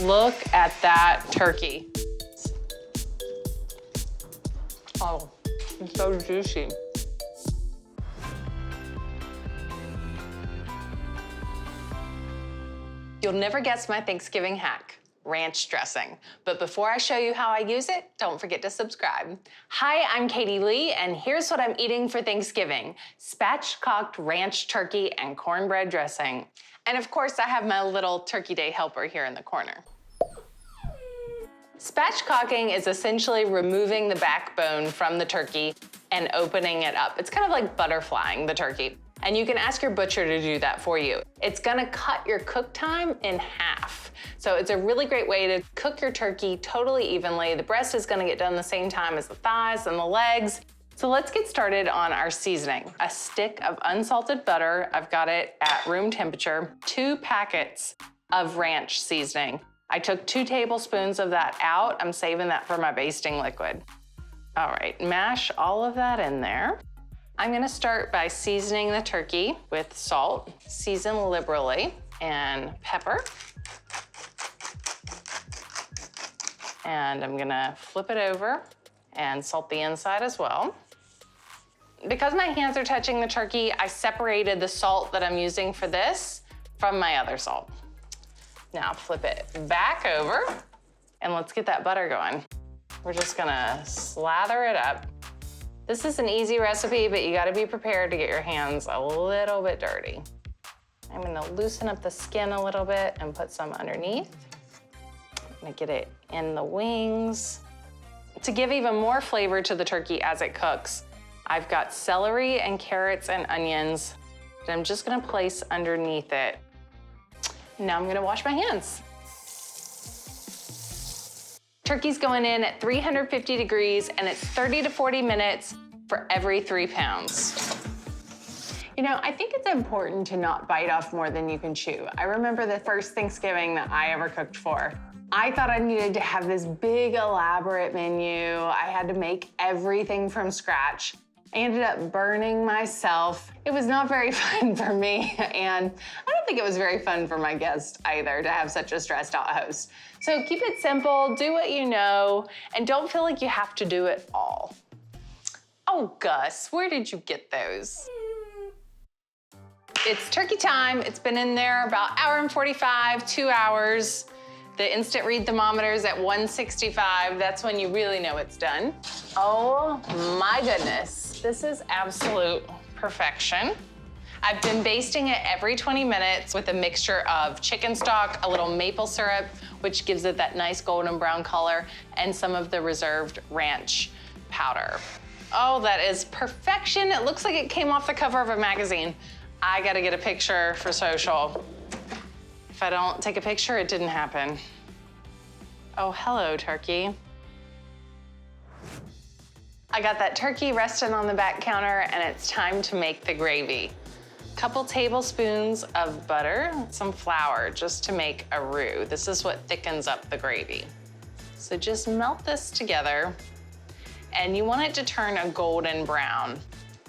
Look at that turkey. Oh, it's so juicy. You'll never guess my Thanksgiving hack, ranch dressing. But before I show you how I use it, don't forget to subscribe. Hi, I'm Katie Lee, and here's what I'm eating for Thanksgiving: spatchcocked ranch turkey and cornbread dressing. And of course, I have my little Turkey Day helper here in the corner. Spatchcocking is essentially removing the backbone from the turkey and opening it up. It's kind of like butterflying the turkey. And you can ask your butcher to do that for you. It's gonna cut your cook time in half. So it's a really great way to cook your turkey totally evenly. The breast is gonna get done the same time as the thighs and the legs. So let's get started on our seasoning. A stick of unsalted butter, I've got it at room temperature, 2 packets of ranch seasoning. I took 2 tablespoons of that out. I'm saving that for my basting liquid. All right, mash all of that in there. I'm gonna start by seasoning the turkey with salt, season liberally, and pepper. And I'm gonna flip it over and salt the inside as well. Because my hands are touching the turkey, I separated the salt that I'm using for this from my other salt. Now flip it back over, and let's get that butter going. We're just gonna slather it up. This is an easy recipe, but you gotta be prepared to get your hands a little bit dirty. I'm gonna loosen up the skin a little bit and put some underneath. I'm gonna get it in the wings. To give even more flavor to the turkey as it cooks, I've got celery and carrots and onions that I'm just gonna place underneath it. Now I'm gonna wash my hands. Turkey's going in at 350 degrees, and it's 30 to 40 minutes for every 3 pounds. You know, I think it's important to not bite off more than you can chew. I remember the first Thanksgiving that I ever cooked for. I thought I needed to have this big, elaborate menu. I had to make everything from scratch. I ended up burning myself. It was not very fun for me, and I don't think it was very fun for my guests either to have such a stressed out host. So keep it simple, do what you know, and don't feel like you have to do it all. Oh, Gus, where did you get those? It's turkey time. It's been in there about 1:45, 2 hours. The instant read thermometer's at 165. That's when you really know it's done. Oh my goodness. This is absolute perfection. I've been basting it every 20 minutes with a mixture of chicken stock, a little maple syrup, which gives it that nice golden brown color, and some of the reserved ranch powder. Oh, that is perfection. It looks like it came off the cover of a magazine. I gotta get a picture for social. If I don't take a picture, it didn't happen. Oh, hello, turkey. I got that turkey resting on the back counter, and it's time to make the gravy. Couple tablespoons of butter, some flour, just to make a roux. This is what thickens up the gravy. So just melt this together, and you want it to turn a golden brown.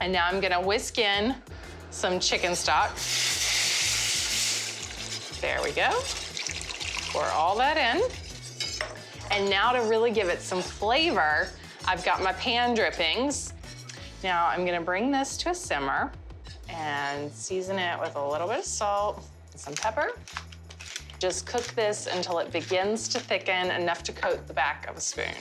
And now I'm gonna whisk in some chicken stock. There we go. Pour all that in. And now to really give it some flavor, I've got my pan drippings. Now I'm gonna bring this to a simmer and season it with a little bit of salt and some pepper. Just cook this until it begins to thicken enough to coat the back of a spoon.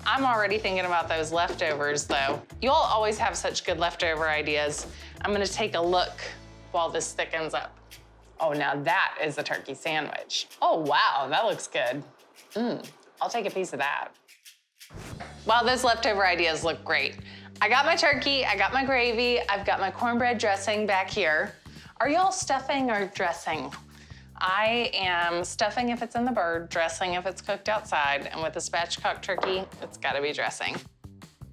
I'm already thinking about those leftovers though. You all always have such good leftover ideas. I'm gonna take a look while this thickens up. Oh, now that is a turkey sandwich. Oh, wow, that looks good. I'll take a piece of that. Wow, those leftover ideas look great. I got my turkey, I got my gravy, I've got my cornbread dressing back here. Are y'all stuffing or dressing? I am stuffing if it's in the bird, dressing if it's cooked outside, and with the spatchcock turkey, it's gotta be dressing.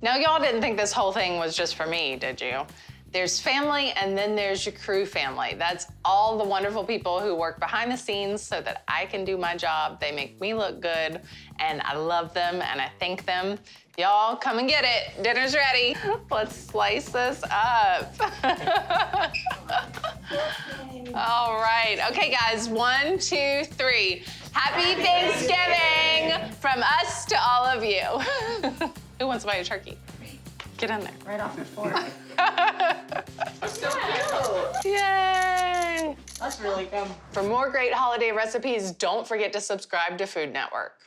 Now, y'all didn't think this whole thing was just for me, did you? There's family, and then there's your crew family. That's all the wonderful people who work behind the scenes so that I can do my job. They make me look good, and I love them, and I thank them. Y'all, come and get it. Dinner's ready. Let's slice this up. All right. Okay, guys, 1, 2, 3. Happy Thanksgiving from us to all of you. Who wants to buy a turkey? Get in there. Right off the fork. So cute. Yay. That's really good. For more great holiday recipes, don't forget to subscribe to Food Network.